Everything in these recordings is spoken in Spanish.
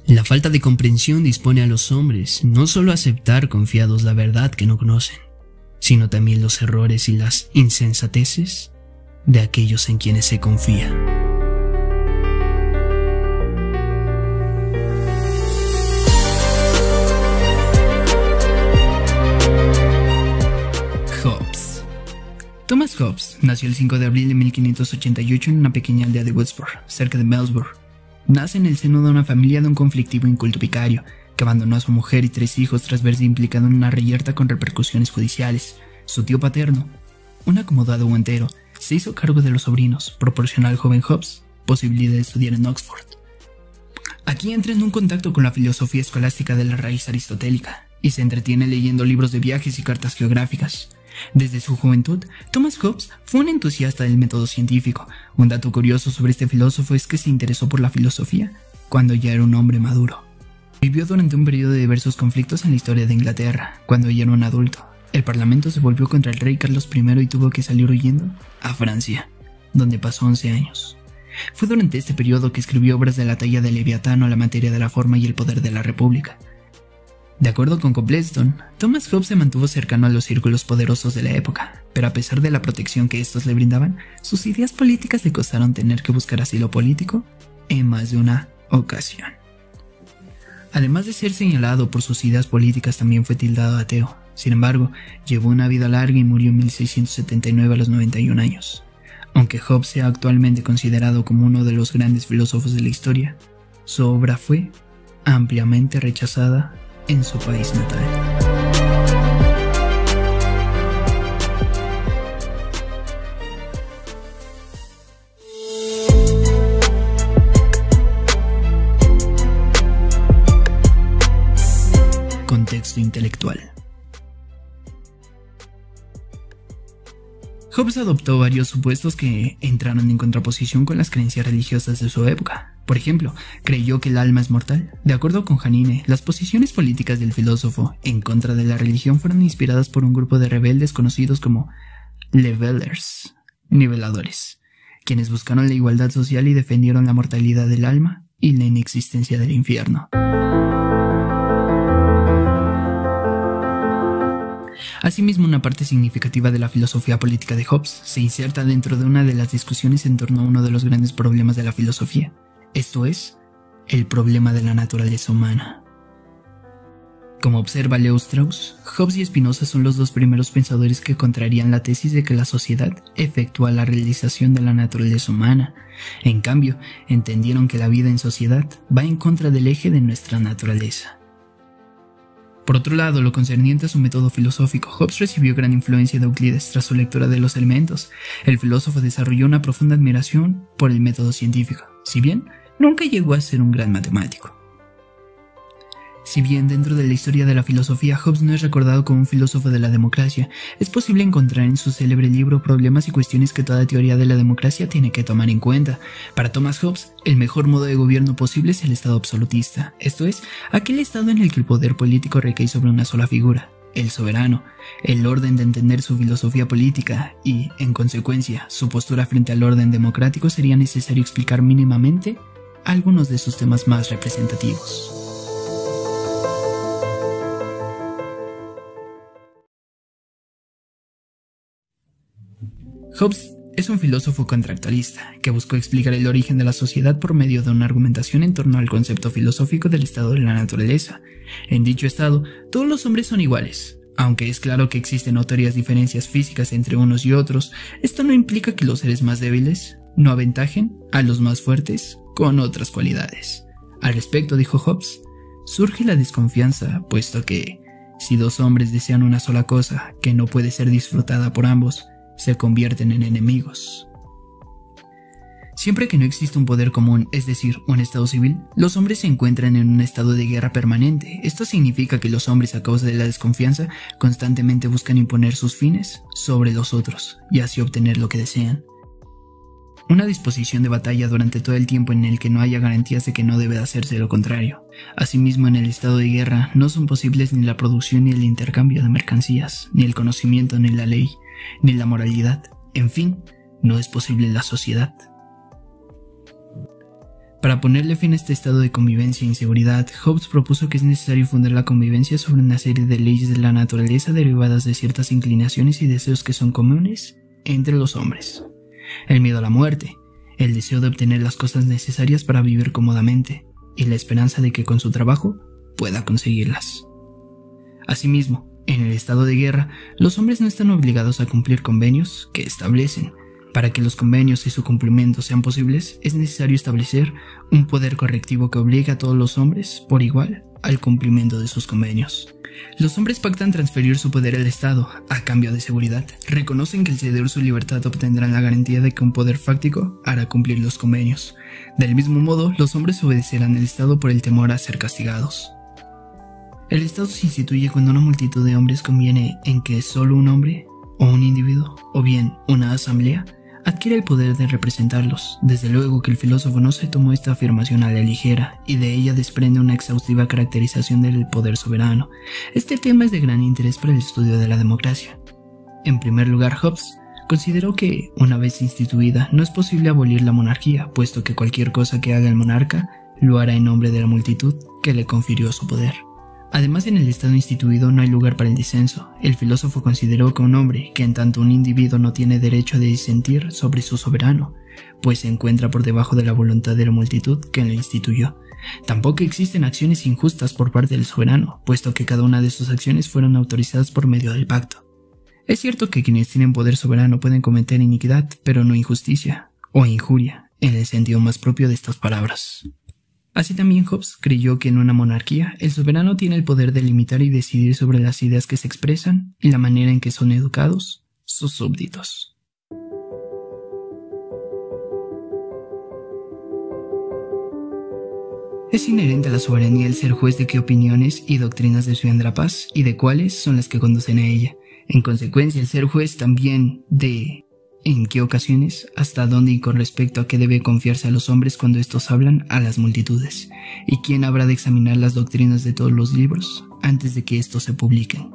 La falta de comprensión dispone a los hombres no solo a aceptar confiados la verdad que no conocen, sino también los errores y las insensateces de aquellos en quienes se confía. Hobbes. Thomas Hobbes nació el 5 de abril de 1588 en una pequeña aldea de Woodsboro, cerca de Melbourne. Nace en el seno de una familia de un conflictivo inculto vicario, que abandonó a su mujer y 3 hijos tras verse implicado en una reyerta con repercusiones judiciales. Su tío paterno, un acomodado guantero, se hizo cargo de los sobrinos, proporcionó al joven Hobbes posibilidad de estudiar en Oxford. Aquí entra en un contacto con la filosofía escolástica de la raíz aristotélica, y se entretiene leyendo libros de viajes y cartas geográficas. Desde su juventud, Thomas Hobbes fue un entusiasta del método científico. Un dato curioso sobre este filósofo es que se interesó por la filosofía cuando ya era un hombre maduro. Vivió durante un periodo de diversos conflictos en la historia de Inglaterra. Cuando ya era un adulto, el parlamento se volvió contra el rey Carlos I y tuvo que salir huyendo a Francia, donde pasó 11 años. Fue durante este periodo que escribió obras de la talla de Leviatán o La materia de la forma y el poder de la república. De acuerdo con Copleston, Thomas Hobbes se mantuvo cercano a los círculos poderosos de la época, pero a pesar de la protección que estos le brindaban, sus ideas políticas le costaron tener que buscar asilo político en más de una ocasión. Además de ser señalado por sus ideas políticas, también fue tildado ateo. Sin embargo, llevó una vida larga y murió en 1679 a los 91 años. Aunque Hobbes sea actualmente considerado como uno de los grandes filósofos de la historia, su obra fue ampliamente rechazada en su país natal. Contexto intelectual. Hobbes adoptó varios supuestos que entraron en contraposición con las creencias religiosas de su época. Por ejemplo, creyó que el alma es mortal. De acuerdo con Janine, las posiciones políticas del filósofo en contra de la religión fueron inspiradas por un grupo de rebeldes conocidos como levelers, niveladores, quienes buscaron la igualdad social y defendieron la mortalidad del alma y la inexistencia del infierno. Asimismo, una parte significativa de la filosofía política de Hobbes se inserta dentro de una de las discusiones en torno a uno de los grandes problemas de la filosofía, esto es, el problema de la naturaleza humana. Como observa Leo Strauss, Hobbes y Spinoza son los dos primeros pensadores que contrarían la tesis de que la sociedad efectúa la realización de la naturaleza humana. En cambio, entendieron que la vida en sociedad va en contra del eje de nuestra naturaleza. Por otro lado, lo concerniente a su método filosófico, Hobbes recibió gran influencia de Euclides tras su lectura de los elementos. El filósofo desarrolló una profunda admiración por el método científico, si bien nunca llegó a ser un gran matemático. Si bien dentro de la historia de la filosofía Hobbes no es recordado como un filósofo de la democracia, es posible encontrar en su célebre libro problemas y cuestiones que toda teoría de la democracia tiene que tomar en cuenta. Para Thomas Hobbes, el mejor modo de gobierno posible es el estado absolutista, esto es, aquel estado en el que el poder político recae sobre una sola figura, el soberano, el orden de entender su filosofía política y, en consecuencia, su postura frente al orden democrático. Sería necesario explicar mínimamente algunos de sus temas más representativos. Hobbes es un filósofo contractualista que buscó explicar el origen de la sociedad por medio de una argumentación en torno al concepto filosófico del estado de la naturaleza. En dicho estado, todos los hombres son iguales. Aunque es claro que existen notorias diferencias físicas entre unos y otros, esto no implica que los seres más débiles no aventajen a los más fuertes con otras cualidades. Al respecto, dijo Hobbes, surge la desconfianza, puesto que, si dos hombres desean una sola cosa que no puede ser disfrutada por ambos, se convierten en enemigos. Siempre que no existe un poder común, es decir, un estado civil, los hombres se encuentran en un estado de guerra permanente. Esto significa que los hombres, a causa de la desconfianza, constantemente buscan imponer sus fines sobre los otros y así obtener lo que desean. Una disposición de batalla durante todo el tiempo en el que no haya garantías de que no debe hacerse lo contrario. Asimismo, en el estado de guerra no son posibles ni la producción ni el intercambio de mercancías, ni el conocimiento ni la ley, ni la moralidad. En fin, no es posible la sociedad. Para ponerle fin a este estado de convivencia e inseguridad, Hobbes propuso que es necesario fundar la convivencia sobre una serie de leyes de la naturaleza derivadas de ciertas inclinaciones y deseos que son comunes entre los hombres. El miedo a la muerte, el deseo de obtener las cosas necesarias para vivir cómodamente y la esperanza de que con su trabajo pueda conseguirlas. Asimismo, en el estado de guerra, los hombres no están obligados a cumplir convenios que establecen. Para que los convenios y su cumplimiento sean posibles, es necesario establecer un poder correctivo que obligue a todos los hombres, por igual, al cumplimiento de sus convenios. Los hombres pactan transferir su poder al Estado, a cambio de seguridad. Reconocen que al ceder su libertad obtendrán la garantía de que un poder fáctico hará cumplir los convenios. Del mismo modo, los hombres obedecerán al Estado por el temor a ser castigados. El Estado se instituye cuando una multitud de hombres conviene en que solo un hombre, o un individuo, o bien una asamblea, adquiere el poder de representarlos. Desde luego que el filósofo no se tomó esta afirmación a la ligera, y de ella desprende una exhaustiva caracterización del poder soberano. Este tema es de gran interés para el estudio de la democracia. En primer lugar, Hobbes consideró que, una vez instituida, no es posible abolir la monarquía, puesto que cualquier cosa que haga el monarca lo hará en nombre de la multitud que le confirió su poder. Además, en el Estado instituido no hay lugar para el disenso. El filósofo consideró que un hombre, que en tanto un individuo no tiene derecho de disentir sobre su soberano, pues se encuentra por debajo de la voluntad de la multitud que lo instituyó. Tampoco existen acciones injustas por parte del soberano, puesto que cada una de sus acciones fueron autorizadas por medio del pacto. Es cierto que quienes tienen poder soberano pueden cometer iniquidad, pero no injusticia o injuria, en el sentido más propio de estas palabras. Así también Hobbes creyó que en una monarquía el soberano tiene el poder de limitar y decidir sobre las ideas que se expresan y la manera en que son educados sus súbditos. Es inherente a la soberanía el ser juez de qué opiniones y doctrinas defiende la paz y de cuáles son las que conducen a ella. En consecuencia, el ser juez también de en qué ocasiones, hasta dónde y con respecto a qué debe confiarse a los hombres cuando estos hablan a las multitudes, y quién habrá de examinar las doctrinas de todos los libros antes de que estos se publiquen.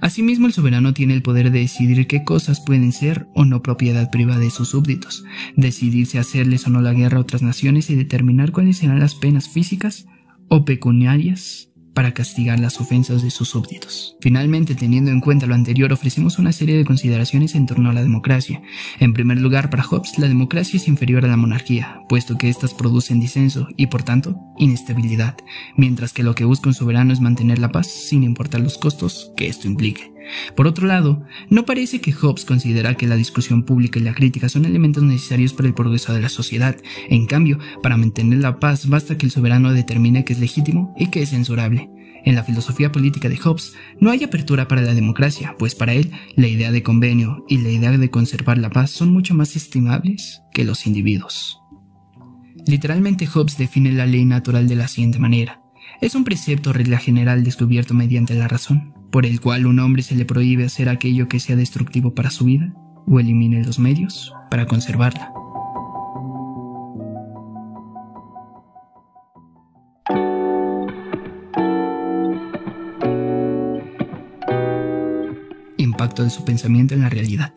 Asimismo, el soberano tiene el poder de decidir qué cosas pueden ser o no propiedad privada de sus súbditos, decidir si hacerles o no la guerra a otras naciones y determinar cuáles serán las penas físicas o pecuniarias para castigar las ofensas de sus súbditos. Finalmente, teniendo en cuenta lo anterior, ofrecemos una serie de consideraciones en torno a la democracia. En primer lugar, para Hobbes, la democracia es inferior a la monarquía, puesto que éstas producen disenso y, por tanto, inestabilidad, mientras que lo que busca un soberano es mantener la paz sin importar los costos que esto implique. Por otro lado, no parece que Hobbes considera que la discusión pública y la crítica son elementos necesarios para el progreso de la sociedad. En cambio, para mantener la paz basta que el soberano determine qué es legítimo y qué es censurable. En la filosofía política de Hobbes no hay apertura para la democracia, pues para él la idea de convenio y la idea de conservar la paz son mucho más estimables que los individuos. Literalmente, Hobbes define la ley natural de la siguiente manera. Es un precepto o regla general descubierto mediante la razón, por el cual a un hombre se le prohíbe hacer aquello que sea destructivo para su vida o elimine los medios para conservarla. Impacto de su pensamiento en la realidad.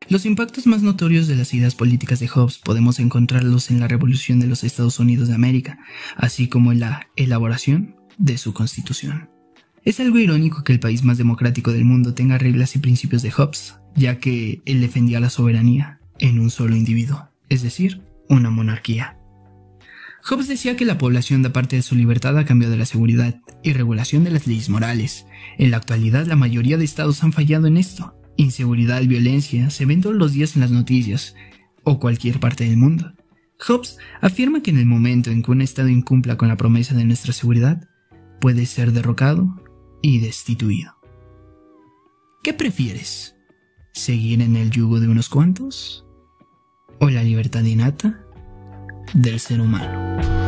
Los impactos más notorios de las ideas políticas de Hobbes podemos encontrarlos en la Revolución de los Estados Unidos de América, así como en la elaboración de su Constitución. Es algo irónico que el país más democrático del mundo tenga reglas y principios de Hobbes, ya que él defendía la soberanía en un solo individuo, es decir, una monarquía. Hobbes decía que la población da parte de su libertad a cambio de la seguridad y regulación de las leyes morales. En la actualidad, la mayoría de estados han fallado en esto. Inseguridad y violencia se ven todos los días en las noticias o cualquier parte del mundo. Hobbes afirma que en el momento en que un estado incumpla con la promesa de nuestra seguridad, puede ser derrocado y destituido. ¿Qué prefieres? ¿Seguir en el yugo de unos cuantos? ¿O la libertad innata del ser humano?